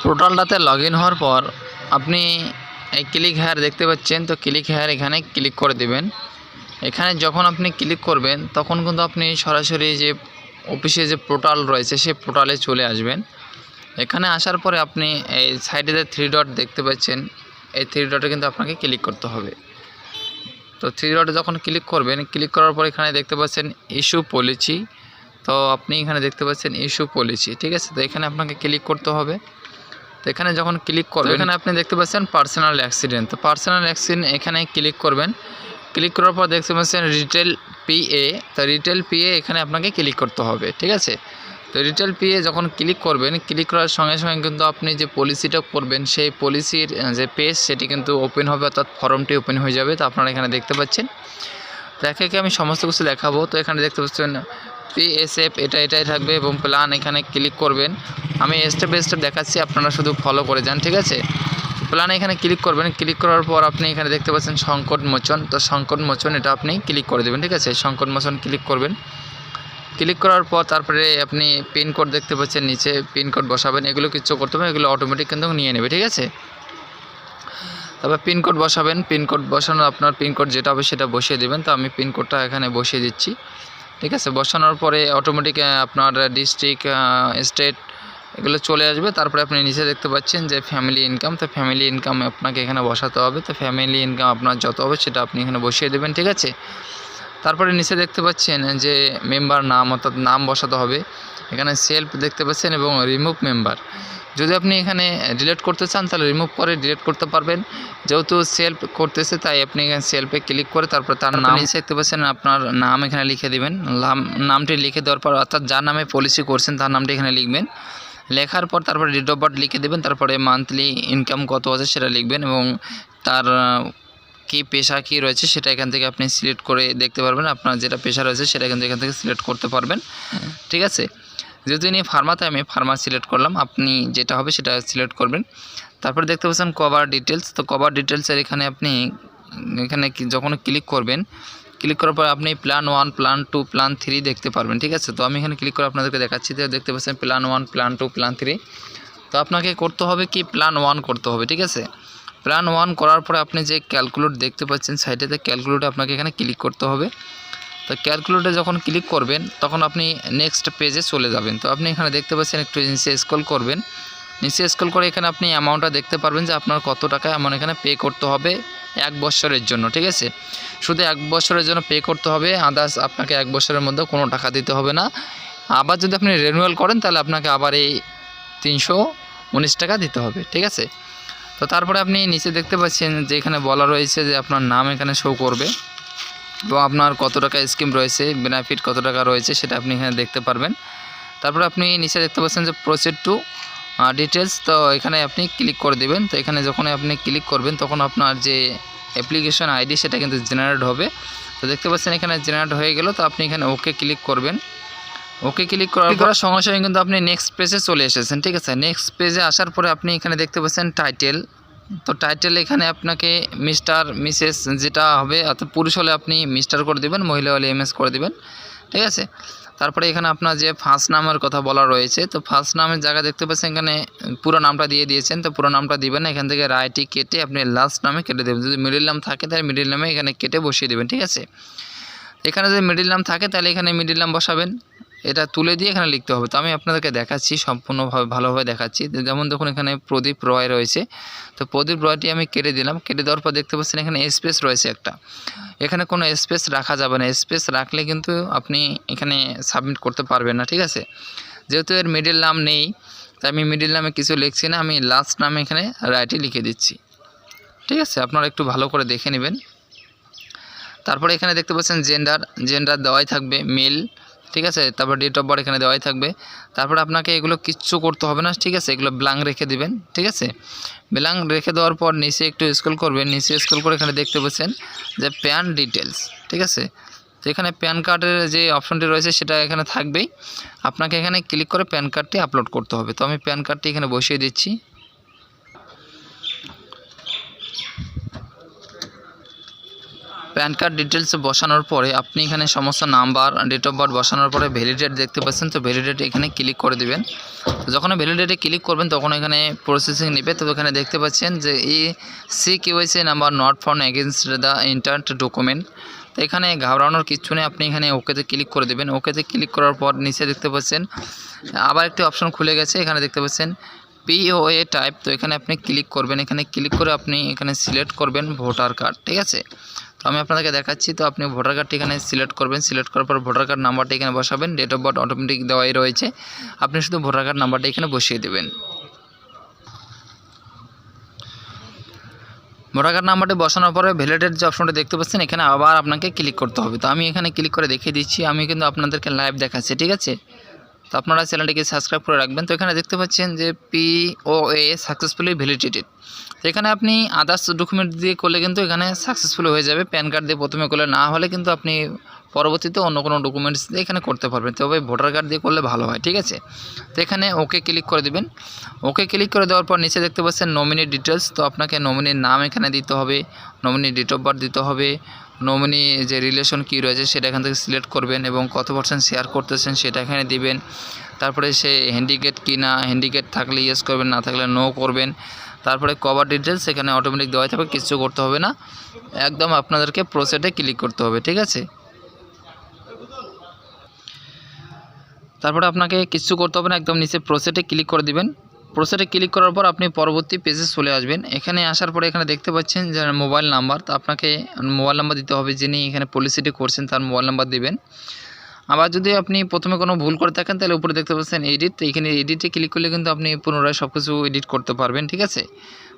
পোর্টালটাতে log in হওয়ার পর আপনি এই ক্লিক হেয়ার দেখতে পাচ্ছেন, তো ক্লিক হেয়ার এখানে ক্লিক করে দেবেন। এখানে যখন আপনি ক্লিক করবেন তখন কিন্তু আপনি সরাসরি যে অফিসে যে পোর্টাল রয়েছে সেই পোর্টালে চলে আসবেন। এখানে আসার পরে আপনি এই সাইডে যে 3 ডট দেখতে পাচ্ছেন, এই 3 ডটে কিন্তু আপনাকে ক্লিক করতে হবে। তো 3 ডটে যখন ক্লিক করবেন, ক্লিক করার পর এখানে দেখতে পাচ্ছেন ইস্যু পলিসি। তো আপনি এখানে দেখতে পাচ্ছেন ইস্যু পলিসি, ঠিক আছে। তো এখানে আপনাকে ক্লিক করতে হবে। তো এখানে যখন ক্লিক করবেন এখানে আপনি দেখতে পাচ্ছেন পার্সোনাল অ্যাক্সিডেন্ট। তো পার্সোনাল অ্যাক্সিডেন্ট এখানে ক্লিক করবেন। ক্লিক করার পর দেখতে পাচ্ছেন রিটেল পিএ। তো রিটেল পিএ এখানে আপনাকে ক্লিক করতে হবে, ঠিক আছে। তো রিটেল পিএ যখন ক্লিক করবেন, ক্লিক করার সঙ্গে সঙ্গে কিন্তু আপনি যে পলিসিটা করবেন সেই পলিসির যে পেজ সেটি কিন্তু ওপেন হবে, অর্থাৎ ফর্মটি ওপেন হয়ে যাবে। তো আপনারা এখানে দেখতে পাচ্ছেন। তো একে একে আমি সমস্ত কিছু দেখাবো। তো এখানে দেখতে পাচ্ছেন পিএসএফ এটাই থাকবে এবং প্ল্যান এখানে ক্লিক করবেন। আমি স্টেপ বাই স্টেপ দেখাচ্ছি, আপনারা শুধু ফলো করে যান, ঠিক আছে। প্ল্যান এখানে ক্লিক করবেন। ক্লিক করার পর আপনি এখানে দেখতে পাচ্ছেন সংকট মোচন। তো সংকট মোচন এটা আপনি ক্লিক করে দেবেন, ঠিক আছে। সংকট মোচন ক্লিক করবেন। ক্লিক করার পর তারপরে আপনি পিনকোড দেখতে পাচ্ছেন, নিচে পিনকোড বসাবেন। এগুলো কিচ্ছু করতে হবে, এগুলো অটোমেটিক কিন্তু নিয়ে নেবে, ঠিক আছে। তারপর পিনকোড বসাবেন। পিনকোড বসানো আপনার পিনকোড যেটা হবে সেটা বসিয়ে দেবেন। তো আমি পিনকোডটা এখানে বসিয়ে দিচ্ছি, ঠিক আছে। বসানোর পরে অটোমেটিক আপনার ডিস্ট্রিক্ট, স্টেট এগুলো চলে আসবে। তারপরে আপনি নিচে দেখতে পাচ্ছেন যে ফ্যামিলি ইনকাম। তো ফ্যামিলি ইনকাম আপনাকে এখানে বসাতে হবে। তো ফ্যামিলি ইনকাম আপনার যত হবে সেটা আপনি এখানে বসিয়ে দেবেন, ঠিক আছে। তারপরে নিচে দেখতে পাচ্ছেন যে মেম্বার নাম, অর্থাৎ নাম বসাতে হবে। এখানে সেলফ দেখতে পাচ্ছেন এবং রিমুভ মেম্বার। যদি আপনি এখানে ডিলিট করতে চান তাহলে রিমুভ করে ডিলিট করতে পারবেন। যেহেতু সেলফ করতেছে তাই আপনি এখানে সেলফে ক্লিক করে তারপর তার নাম নিচে দেখতে পাচ্ছেন, আপনার নাম এখানে লিখে দেবেন। নামটি লিখে দেওয়ার পর, অর্থাৎ যার নামে পলিসি করছেন তার নামটি এখানে লিখবেন। লেখার পর তারপরে ডেট অফ বার্থ লিখে দেবেন। তারপরে মান্থলি ইনকাম কত আছে সেটা লিখবেন এবং তার কি পেশা কি রয়েছে সেটা এখান থেকে আপনি সিলেক্ট করে দেখতে পারবেন। আপনার যেটা পেশা রয়েছে সেটা কিন্তু এখান থেকে সিলেক্ট করতে পারবেন, ঠিক আছে। যেহেতু ইনি ফার্মাতে, আমি ফার্মা সিলেক্ট করলাম। আপনি যেটা হবে সেটা সিলেক্ট করবেন। তারপরে দেখতে পাচ্ছেন কভার ডিটেলস। তো কভার ডিটেলসের এখানে আপনি এখানে যখন ক্লিক করবেন, ক্লিক করার পর আপনি প্ল্যান 1, প্ল্যান 2, প্ল্যান 3 দেখতে পারবেন, ঠিক আছে। তো আমি এখানে ক্লিক করে আপনাদেরকে দেখাচ্ছি। তো দেখতে পাচ্ছেন প্ল্যান 1, প্ল্যান 2, প্ল্যান 3। তো আপনাকে করতে হবে কি প্ল্যান 1 করতে হবে, ঠিক আছে। প্ল্যান 1 করার পরে আপনি যে ক্যালকুলেট দেখতে পাচ্ছেন সাইডেতে, ক্যালকুলেটে আপনাকে এখানে ক্লিক করতে হবে। তো ক্যালকুলেটে যখন ক্লিক করবেন তখন আপনি নেক্সট পেজে চলে যাবেন। তো আপনি এখানে দেখতে পাচ্ছেন, একটু নিচে স্ক্রল করবেন। নিচে স্ক্রল করে এখানে আপনি অ্যামাউন্টটা দেখতে পারবেন যে আপনার কত টাকা এমন এখানে পে করতে হবে 1 বছরের জন্য, ঠিক আছে। শুধু 1 বছরের জন্য পে করতে হবে, আদার্স আপনাকে 1 বছরের মধ্যে কোনো টাকা দিতে হবে না। আবার যদি আপনি রিনিউয়াল করেন তাহলে আপনাকে আবার এই 319 টাকা দিতে হবে, ঠিক আছে। তো তারপরে আপনি নিচে দেখতে পাচ্ছেন যে এখানে বলা রয়েছে যে আপনার নাম এখানে শো করবে এবং আপনার কত টাকা স্কিম রয়েছে, বেনিফিট কত টাকা রয়েছে সেটা আপনি এখানে দেখতে পারবেন। তারপরে আপনি নিচে দেখতে পাচ্ছেন যে প্রসিড টু ডিটেলস। তো এখানে আপনি ক্লিক করে দেবেন। তো এখানে যখন আপনি ক্লিক করবেন তখন আপনার যে অ্যাপ্লিকেশন আইডি সেটা কিন্তু জেনারেট হবে। তো দেখতে পাচ্ছেন এখানে জেনারেট হয়ে গেল। তো আপনি এখানে ওকে ক্লিক করবেন। ওকে ক্লিক করার সঙ্গে সঙ্গে কিন্তু আপনি নেক্সট পেজে চলে এসেছেন, ঠিক আছে। নেক্সট পেজে আসার পরে আপনি এখানে দেখতে পাচ্ছেন টাইটেল। তো টাইটেল এখানে আপনাকে মিস্টার, মিসেস যেটা হবে, অর্থাৎ পুরুষ হলে আপনি মিস্টার করে দেবেন, মহিলা হলে এমএস করে দেবেন, ঠিক আছে। তারপরে এখানে আপনার যে ফার্স্ট নামের কথা বলা রয়েছে, তো ফার্স্ট নামের জায়গা দেখতে পাচ্ছেন এখানে পুরো নামটা দিয়ে দিয়েছেন। তো পুরো নামটা দিবেন না, এখান থেকে রাইটটি কেটে আপনি লাস্ট নামে কেটে দেবেন। যদি মিডিল নাম থাকে তাহলে মিডিল নামে এখানে কেটে বসিয়ে দেবেন, ঠিক আছে। এখানে যদি মিডিল নাম থাকে তাহলে এখানে মিডিল নাম বসাবেন, এটা তুলে দিয়ে এখানে লিখতে হবে। তো আমি আপনাদেরকে দেখাচ্ছি, সম্পূর্ণভাবে ভালোভাবে দেখাচ্ছি। যেমন দেখুন এখানে প্রদীপ রয় রয়েছে। তো প্রদীপ রয়টি আমি কেটে দিলাম। কেটে দেওয়ার পর দেখতে পাচ্ছেন এখানে স্পেস রয়েছে একটা। এখানে কোনো স্পেস রাখা যাবে না। স্পেস রাখলে কিন্তু আপনি এখানে সাবমিট করতে পারবেন না, ঠিক আছে। যেহেতু এর মিডিল নাম নেই তাই আমি মিডিল নামে কিছু লিখছি না, আমি লাস্ট নামে এখানে রাইটই লিখে দিচ্ছি, ঠিক আছে। আপনারা একটু ভালো করে দেখে নেবেন। তারপরে এখানে দেখতে পাচ্ছেন জেন্ডার দেওয়াই থাকবে মেল, ঠিক আছে। তারপর ডেট অফ বার্থ এখানে দেওয়াই থাকবে। তারপরে আপনাকে এগুলো কিচ্ছু করতে হবে না, ঠিক আছে। এগুলো ব্ল্যাঙ্ক রেখে দিবেন, ঠিক আছে। ব্ল্যাঙ্ক রেখে দেওয়ার পর নিচে একটু স্ক্রল করবেন। নিচে স্ক্রল করে এখানে দেখতে পাচ্ছেন যে প্যান ডিটেলস, ঠিক আছে। তো এখানে প্যান কার্ডের যে অপশনটি রয়েছে সেটা এখানে থাকবেই। আপনাকে এখানে ক্লিক করে প্যান কার্ডটি আপলোড করতে হবে। তো আমি প্যান কার্ডটি এখানে বসিয়ে দিচ্ছি। প্যান কার্ড ডিটেলস বসানোর পরে আপনি এখানে সমস্ত নাম্বার, ডেট অফ বার্থ বসানোর পরে ভ্যালিডেট দেখতে পাচ্ছেন, তো ভ্যালিডেট এখানে ক্লিক করে দিবেন। তো যখন ভ্যালিডেটে ক্লিক করবেন তখন এখানে প্রসেসিং নেবে। তো এখানে দেখতে পাচ্ছেন যে KYC number not found against the entered document. তো এখানে ঘাবড়ানোর কিচ্ছু নেই, আপনি এখানে ওকেতে ক্লিক করে দেবেন। ওকেতে ক্লিক করার পর নিচে দেখতে পাচ্ছেন আবার একটি অপশন খুলে গেছে, এখানে দেখতে পাচ্ছেন POA টাইপ। তো এখানে আপনি ক্লিক করবেন, এখানে ক্লিক করে আপনি এখানে সিলেক্ট করবেন ভোটার কার্ড, ঠিক আছে। তো আমি আপনাদেরকে দেখাচ্ছি। তো আপনি ভোটার কার্ডটি এখানে সিলেক্ট করবেন, সিলেক্ট করার পর ভোটার কার্ড নাম্বারটি এখানে বসাবেন। ডেট অফ বার্থ অটোমেটিক দেওয়াই রয়েছে, আপনি শুধু ভোটার কার্ড নাম্বারটি এখানে বসিয়ে দেবেন। ভোটার কার্ড নাম্বারটি বসানোর পরে ভ্যালিডেট যে অপশনটা দেখতে পাচ্ছেন এখানে আবার আপনাকে ক্লিক করতে হবে। তো আমি এখানে ক্লিক করে দেখিয়ে দিচ্ছি, আমি কিন্তু আপনাদেরকে লাইভ দেখাচ্ছি, ঠিক আছে। তো আপনারা চ্যানেলটিকে সাবস্ক্রাইব করে রাখবেন। তো এখানে দেখতে পাচ্ছেন যে POA সাকসেসফুলি ভ্যালিডেটেড। তো এখানে আপনি আদার্স ডকুমেন্ট দিয়ে করলে কিন্তু এখানে সাকসেসফুল হয়ে যাবে। প্যান কার্ড দিয়ে প্রথমে করলে না হলে কিন্তু আপনি পরবর্তীতে অন্য কোনো ডকুমেন্টস দিয়ে এখানে করতে পারবেন, তবে ভোটার কার্ড দিয়ে করলে ভালো হয়, ঠিক আছে। তো এখানে ওকে ক্লিক করে দেবেন। ওকে ক্লিক করে দেওয়ার পর নিচে দেখতে পাচ্ছেন নমিনি ডিটেলস। তো আপনাকে নমিনির নাম এখানে দিতে হবে, নমিনি ডেট অফ বার্থ দিতে হবে, নমিনি যে রিলেশন কী রয়েছে সেটা এখান থেকে সিলেক্ট করবেন এবং কত % শেয়ার করতেছেন সেটা এখানে দিবেন। তারপরে সে হ্যান্ডিক্যাপ কি না, হ্যান্ডিক্যাপ থাকলে ইয়েস করবেন, না থাকলে নো করবেন। তারপরে কভার ডিটেলস এখানে অটোমেটিক দেওয়া থাকবে, কিছু করতে হবে না, একদম আপনাদেরকে প্রসেসে ক্লিক করতে হবে, ঠিক আছে। তারপরে আপনাকে কিছু করতে হবে না, একদম নিচে প্রসেসে ক্লিক করে দিবেন। প্রসেসে ক্লিক করার পর আপনি পরবর্তী পেজে চলে আসবেন। এখানে আসার পরে এখানে দেখতে পাচ্ছেন যে মোবাইল নাম্বার, তো আপনাকে মোবাইল নাম্বার দিতে হবে, যিনি এখানে পলিসিটি করছেন তার মোবাইল নাম্বার দিবেন। আবার যদি আপনি প্রথমে কোনো ভুল করে থাকেন তাহলে উপরে দেখতে পাচ্ছেন এডিট, তো এখানে এডিটে ক্লিক করলে কিন্তু আপনি পুনরায় সব কিছু এডিট করতে পারবেন, ঠিক আছে।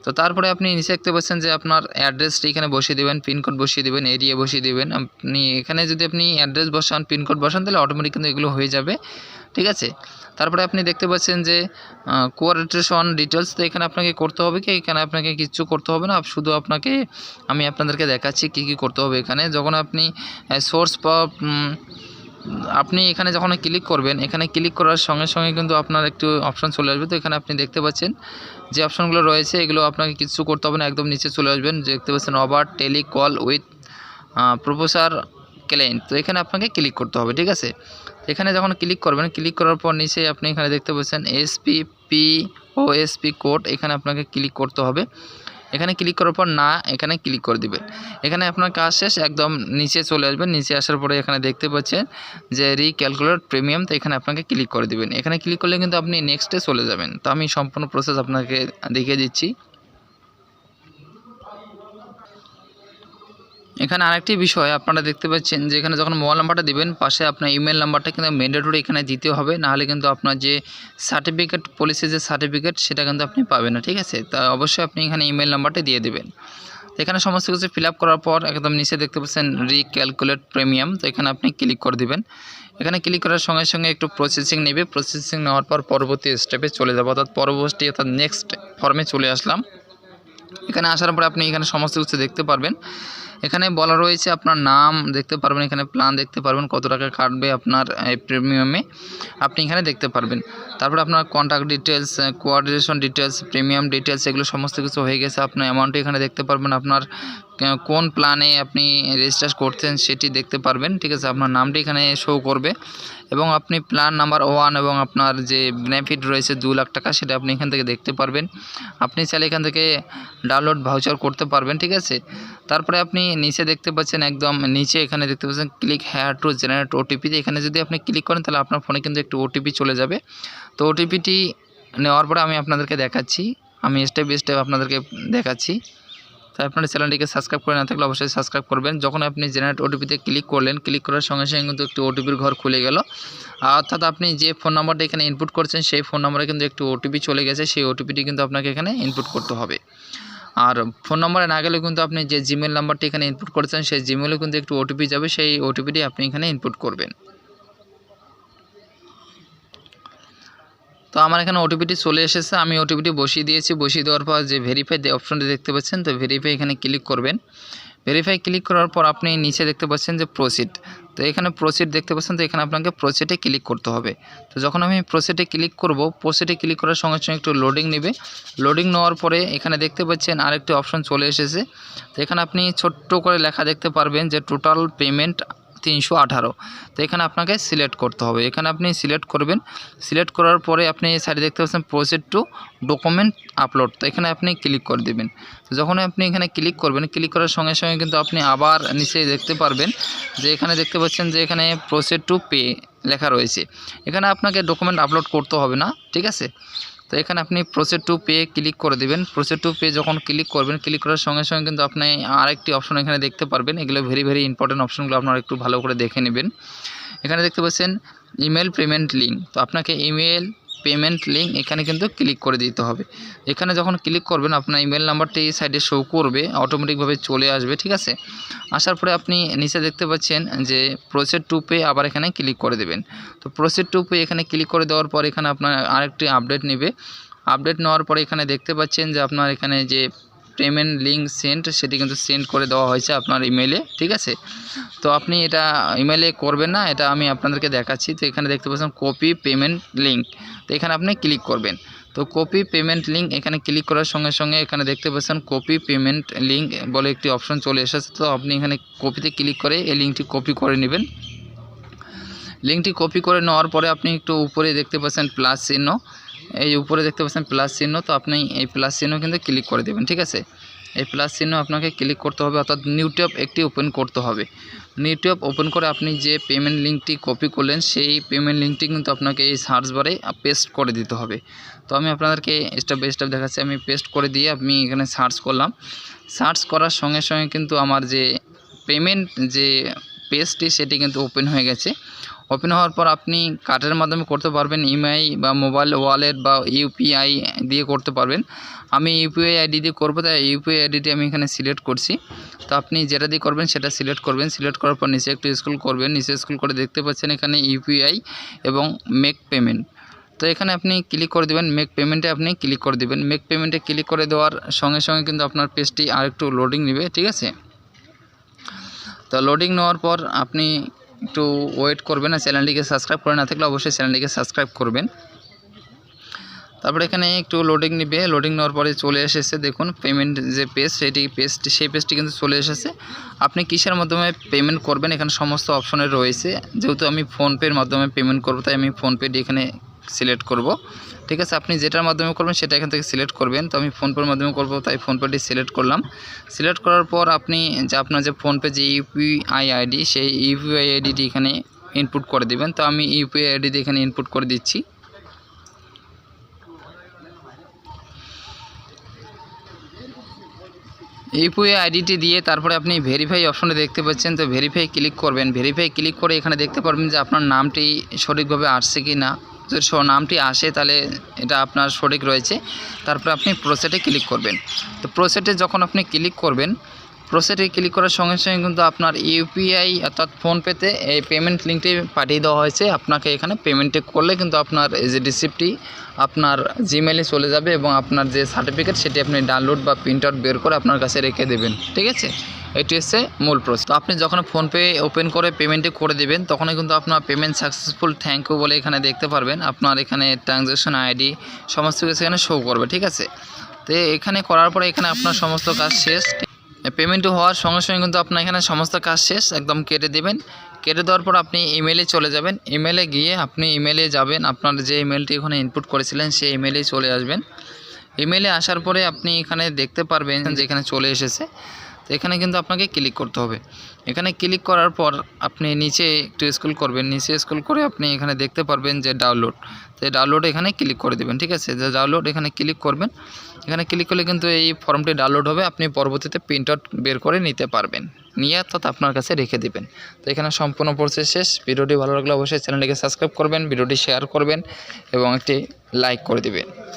তো তারপরে আপনি নিচে দেখতে পাচ্ছেন যে আপনার অ্যাড্রেসটি এখানে বসিয়ে দেবেন, পিনকোড বসিয়ে দেবেন, এরিয়া বসিয়ে দেবেন। আপনি এখানে যদি আপনি অ্যাড্রেস বসান, পিনকোড বসান তাহলে অটোমেটিক কিন্তু এগুলো হয়ে যাবে, ঠিক আছে। তারপরে আপনি দেখতে পাচ্ছেন যে কোয়ারেন্টেশন ডিটেলস, তো এখানে আপনাকে করতে হবে কি, এখানে আপনাকে কিচ্ছু করতে হবে না, শুধু আপনাকে আমি আপনাদেরকে দেখাচ্ছি কী কী করতে হবে। এখানে যখন আপনি সোর্স আপনি এখানে যখন ক্লিক করবেন, এখানে ক্লিক করার সঙ্গে সঙ্গে কিন্তু আপনার একটু অপশান চলে আসবে। তো এখানে আপনি দেখতে পাচ্ছেন যে অপশানগুলো রয়েছে এগুলো আপনাকে কিছু করতে হবে না, একদম নিচে চলে আসবেন। দেখতে পাচ্ছেন ওভার টেলিকল উইথ প্রপোজার ক্লায়েন্ট, তো এখানে আপনাকে ক্লিক করতে হবে, ঠিক আছে। এখানে যখন ক্লিক করবেন, ক্লিক করার পর নিচে আপনি এখানে দেখতে পাচ্ছেন SPPOSP কোড, এখানে আপনাকে ক্লিক করতে হবে। এখানে ক্লিক করার পর না এখানে ক্লিক করে দিবেন। এখানে আপনার কাজ শেষ, একদম নিচে চলে আসবেন। নিচে আসার পরে এখানে দেখতে পাচ্ছেন যে রিক্যালকুলেট প্রিমিয়াম, তো এখানে আপনাকে ক্লিক করে দিবেন। এখানে ক্লিক করলে কিন্তু আপনি নেক্সটে চলে যাবেন। তো আমি সম্পূর্ণ প্রসেস আপনাকে দেখিয়ে দিচ্ছি। এখানে আরেকটি বিষয় আপনারা দেখতে পাচ্ছেন যে এখানে যখন মোবাইল নাম্বারটা দিবেন পাশে আপনার ইমেল নাম্বারটা কিন্তু ম্যান্ডেটরি এখানে দিতে হবে, নাহলে কিন্তু আপনার যে সার্টিফিকেট পলিসি যে সার্টিফিকেট সেটা কিন্তু আপনি পাবেন না, ঠিক আছে। তা অবশ্যই আপনি এখানে ইমেল নাম্বারটা দিয়ে দেবেন। এখানে সমস্ত কিছু ফিল আপ করার পর একদম নিচে দেখতে পাচ্ছেন রিক্যালকুলেট প্রিমিয়াম, তো এখানে আপনি ক্লিক করে দিবেন। এখানে ক্লিক করার সঙ্গে সঙ্গে একটু প্রসেসিং নেবে, প্রসেসিং নেওয়ার পর পরবর্তী স্টেপে চলে যাবো, অর্থাৎ নেক্সট ফর্মে চলে আসলাম। এখানে আসার পরে আপনি এখানে সমস্ত কিছু দেখতে পারবেন। এখানে বলা রয়েছে আপনার নাম দেখতে পারবেন, এখানে প্ল্যান দেখতে পারবেন, কত টাকা কাটবে আপনার এই প্রিমিয়ামে আপনি এখানে দেখতে পারবেন। তারপরে আপনার contact details, coordination details, premium details এগুলো সমস্ত কিছু হয়ে গেছে। আপনার অ্যামাউন্টটি এখানে দেখতে পারবেন, আপনার কোন প্ল্যানে আপনি রেজিস্টার করছেন সেটি দেখতে পারবেন, ঠিক আছে। আপনার নামটি এখানে শো করবে এবং আপনি প্ল্যান নাম্বার 1 এবং আপনার যে বেনিফিট রয়েছে 2 লাখ টাকা সেটা আপনি এখান থেকে দেখতে পারবেন। আপনি চাইলে এখান থেকে ডাউনলোড ভাউচার করতে পারবেন, ঠিক আছে। তারপরে আপনি নিচে দেখতে পাচ্ছেন, একদম নিচে এখানে দেখতে পাচ্ছেন click here to generate OTP, এখানে যদি আপনি ক্লিক করেন তাহলে আপনার ফোনে কিন্তু একটু ওটিপি চলে যাবে। তো ওটিপিটি নেওয়ার পরে আমি আপনাদেরকে দেখাচ্ছি, আমি স্টেপ বাই স্টেপ আপনাদেরকে দেখাচ্ছি। তো আপনার চ্যানেলটিকে সাবস্ক্রাইব করে না থাকলে অবশ্যই সাবস্ক্রাইব করবেন। যখন আপনি জেনারেট ওটিপিতে ক্লিক করলেন, ক্লিক করার সঙ্গে সঙ্গে কিন্তু একটি ওটিপির ঘর খুলে গেল, অর্থাৎ আপনি যে ফোন নাম্বারটা এখানে ইনপুট করছেন সেই ফোন নাম্বারে কিন্তু একটু ওটিপি চলে গেছে, সেই ওটিপিটি কিন্তু আপনাকে এখানে ইনপুট করতে হবে। আর ফোন নাম্বারে না গেলেও কিন্তু আপনি যে জিমেল নাম্বারটি এখানে ইনপুট করেছেন সেই জিমেলে কিন্তু একটু ওটিপি যাবে, সেই ওটিপিটি আপনি এখানে ইনপুট করবেন। তো আমার এখানে ওটিপিটি চলে এসেছে, আমি ওটিপিটি বসিয়ে দিয়েছি। বসিয়ে দেওয়ার পর যে ভেরিফাই অপশনটি দেখতে পাচ্ছেন, তো ভেরিফাই এখানে ক্লিক করবেন। ভেরিফাই ক্লিক করার পর আপনি নিচে দেখতে পাচ্ছেন যে প্রসিড, তো এখানে প্রসিড দেখতে পাচ্ছেন, তো এখানে আপনাকে প্রসিডে ক্লিক করতে হবে। তো যখন আমি প্রসিডে ক্লিক করব, প্রসিডে ক্লিক করার সঙ্গে সঙ্গে একটু লোডিং নেবে। লোডিং নেওয়ার পরে এখানে দেখতে পাচ্ছেন আরেকটি অপশন চলে এসেছে। তো এখানে আপনি ছোট্ট করে লেখা দেখতে পারবেন যে টোটাল পেমেন্ট 318। তো এখানে আপনাকে সিলেক্ট করতে হবে। এখানে আপনি সিলেক্ট করবেন। সিলেক্ট করার পরে আপনি সাইডে দেখতে পাচ্ছেন প্রসিড টু ডকুমেন্ট আপলোড। তো এখানে আপনি ক্লিক করে দেবেন। তো যখন আপনি এখানে ক্লিক করবেন, ক্লিক করার সঙ্গে সঙ্গে কিন্তু আপনি আবার নিচে দেখতে পারবেন যে এখানে দেখতে পাচ্ছেন যে এখানে প্রসিড টু পে লেখা রয়েছে। এখানে আপনাকে ডকুমেন্ট আপলোড করতে হবে না, ঠিক আছে। তো এখানে আপনি প্রসিড টু পে ক্লিক করে দেবেন। প্রসিড টু পে যখন ক্লিক করবেন, ক্লিক করার সঙ্গে সঙ্গে কিন্তু আপনি আরেকটি অপশন এখানে দেখতে পারবেন। এগুলো ভেরি ইম্পর্টেন্ট অপশনগুলো আপনারা একটু ভালো করে দেখে নেবেন। এখানে দেখতে পাচ্ছেন ইমেল পেমেন্ট লিঙ্ক। তো আপনাকে ইমেল পেমেন্ট লিঙ্ক এখানে কিন্তু ক্লিক করে দিতে হবে। এখানে যখন ক্লিক করবেন আপনার ইমেল নাম্বারটি সাইডে শো করবে, অটোমেটিকভাবে চলে আসবে, ঠিক আছে। আসার পরে আপনি নিচে দেখতে পাচ্ছেন যে প্রসিড টু পে, আবার এখানে ক্লিক করে দেবেন। তো প্রসিড টু পে এখানে ক্লিক করে দেওয়ার পর এখানে আপনার আরেকটি আপডেট নেবে। আপডেট নেওয়ার পরে এখানে দেখতে পাচ্ছেন যে আপনার এখানে যে পেমেন্ট লিঙ্ক সেন্ড, সেটি কিন্তু সেন্ড করে দেওয়া হয়েছে আপনার ইমেলে, ঠিক আছে। তো আপনি এটা ইমেলে করবেন না, এটা আমি আপনাদেরকে দেখাচ্ছি। তো এখানে দেখতে পাচ্ছেন কপি পেমেন্ট লিঙ্ক। তো এখানে আপনি ক্লিক করবেন। তো কপি পেমেন্ট লিঙ্ক এখানে ক্লিক করার সঙ্গে সঙ্গে এখানে দেখতে পাচ্ছেন কপি পেমেন্ট লিঙ্ক বলে একটি অপশন চলে এসেছে। তো আপনি এখানে কপিতে ক্লিক করে এই লিঙ্কটি কপি করে নেবেন। লিঙ্কটি কপি করে নেওয়ার পরে আপনি একটু উপরে দেখতে পাচ্ছেন প্লাস চিহ্ন, এই উপরে দেখতে পাচ্ছেন প্লাস চিহ্ন। তো আপনি এই প্লাস চিহ্ন কিন্তু ক্লিক করে দেবেন, ঠিক আছে। এই প্লাস চিহ্ন আপনাকে ক্লিক করতে হবে, অর্থাৎ নিউ ট্যাব একটি ওপেন করতে হবে। নিউ ট্যাব ওপেন করে আপনি যে পেমেন্ট লিঙ্কটি কপি করলেন সেই পেমেন্ট লিঙ্কটি কিন্তু আপনাকে এই সার্চ বারে পেস্ট করে দিতে হবে। তো আমি আপনাদেরকে স্টেপ বাই স্টেপ দেখাচ্ছি। আমি পেস্ট করে দিয়ে আমি এখানে সার্চ করলাম। সার্চ করার সঙ্গে সঙ্গে কিন্তু আমার যে পেমেন্ট যে পেজটি সেটি কিন্তু ওপেন হয়ে গেছে। ওপেন হওয়ার পর আপনি কার্ডের মাধ্যমে করতে পারবেন, ইএমআই বা মোবাইল ওয়ালেট বা ইউপিআই দিয়ে করতে পারবেন। আমি ইউপিআই আইডি দিয়ে করবো, তাই ইউপিআই আইডিটি আমি এখানে সিলেক্ট করছি। তো আপনি যেটা দিয়ে করবেন সেটা সিলেক্ট করবেন। সিলেক্ট করার পর নিচে একটু স্ক্রল করবেন। নিচে স্ক্রল করে দেখতে পাচ্ছেন এখানে ইউপিআই এবং মেক পেমেন্ট। তো এখানে আপনি ক্লিক করে দেবেন, মেক পেমেন্টে আপনি ক্লিক করে দেবেন। মেক পেমেন্টে ক্লিক করে দেওয়ার সঙ্গে সঙ্গে কিন্তু আপনার পেজটি আরেকটু লোডিং নেবে, ঠিক আছে। তো লোডিং নেওয়ার পর আপনি একটু ওয়েট করবেন। আর চ্যানেলটিকে সাবস্ক্রাইব করে না থাকলে অবশ্যই চ্যানেলটিকে সাবস্ক্রাইব করবেন। তারপরে এখানে একটু লোডিং নেবে। লোডিং নেওয়ার পরে চলে এসেছে, দেখুন পেমেন্ট যে পেজ সেই পেজটি কিন্তু চলে এসেছে। আপনি কিসের মাধ্যমে পেমেন্ট করবেন এখানে সমস্ত অপশনে রয়েছে। যেহেতু আমি ফোনপের মাধ্যমে পেমেন্ট করব, তাই আমি ফোনপেটি এখানে সিলেক্ট করব, ঠিক আছে। আপনি যেটার মাধ্যমে করবেন সেটা এখান থেকে সিলেক্ট করবেন। তো আমি ফোনপের মাধ্যমে করব, তাই ফোনপেটি সিলেক্ট করলাম। সিলেক্ট করার পর আপনি যে আপনার যে ফোনপে যে ইউপিআই আইডি, সেই ইউপিআই আইডিটি এখানে ইনপুট করে দেবেন। তো আমি ইউপিআই আইডি এখানে ইনপুট করে দিচ্ছি। ইউপিআই আইডিটি দিয়ে তারপরে আপনি ভেরিফাই অপশনে দেখতে পাচ্ছেন। তো ভেরিফাই ক্লিক করবেন। ভেরিফাই ক্লিক করে এখানে দেখতে পারবেন যে আপনার নামটি সঠিকভাবে আসছে কি না। যদি নামটি আসে তাহলে এটা আপনার সঠিক রয়েছে। তারপরে আপনি প্রসেসে ক্লিক করবেন। তো প্রসেসে যখন আপনি ক্লিক করবেন, প্রসেসে ক্লিক করার সঙ্গে সঙ্গে কিন্তু আপনার ইউপিআই অর্থাৎ ফোনপেতে এই পেমেন্ট লিঙ্কটি পাঠিয়ে দেওয়া হয়েছে। আপনাকে এখানে পেমেন্টটি করলে কিন্তু আপনার এই যে রিসিপ্টটি আপনার জিমেলে চলে যাবে এবং আপনার যে সার্টিফিকেট সেটি আপনি ডাউনলোড বা প্রিন্ট আউট বের করে আপনার কাছে রেখে দেবেন, ঠিক আছে। এটি হচ্ছে মূল প্রসেস। তো আপনি যখন ফোনপে ওপেন করে পেমেন্টটি করে দেবেন তখনই কিন্তু আপনার পেমেন্ট সাকসেসফুল থ্যাংক ইউ বলে এখানে দেখতে পারবেন। আপনার এখানে ট্রানজ্যাকশন আইডি সমস্ত কিছু এখানে শো করবে, ঠিক আছে। তো এখানে করার পরে এখানে আপনার সমস্ত কাজ শেষ। পেমেন্ট হওয়ার সঙ্গে সঙ্গে কিন্তু আপনার এখানে সমস্ত কাজ শেষ, একদম কেটে দেবেন। কেটে দেওয়ার পর আপনি ইমেলে চলে যাবেন। ইমেলে গিয়ে আপনি ইমেলে যাবেন, আপনার যে ইমেলটি এখানে ইনপুট করেছিলেন সেই ইমেলেই চলে আসবেন। ইমেলে আসার পরে আপনি এখানে দেখতে পারবেন যে এখানে চলে এসেছে। তো এখানে কিন্তু আপনাকে ক্লিক করতে হবে। এখানে ক্লিক করার পর আপনি নিচে একটু স্ক্রল করবেন। নিচে স্ক্রল করে আপনি এখানে দেখতে পারবেন যে ডাউনলোড। তো এই ডাউনলোড এখানে ক্লিক করে দেবেন, ঠিক আছে। যে ডাউনলোড এখানে ক্লিক করবেন। এখানে ক্লিক করলে কিন্তু এই ফর্মটি ডাউনলোড হবে। আপনি পরবর্তীতে প্রিন্ট আউট বের করে নিতে পারবেন, নিয়ে অর্থাৎ আপনার কাছে রেখে দেবেন। তো এখানে সম্পূর্ণ প্রসেস শেষ। ভিডিওটি ভালো লাগলে অবশ্যই চ্যানেলটিকে সাবস্ক্রাইব করবেন, ভিডিওটি শেয়ার করবেন এবং একটি লাইক করে দেবেন।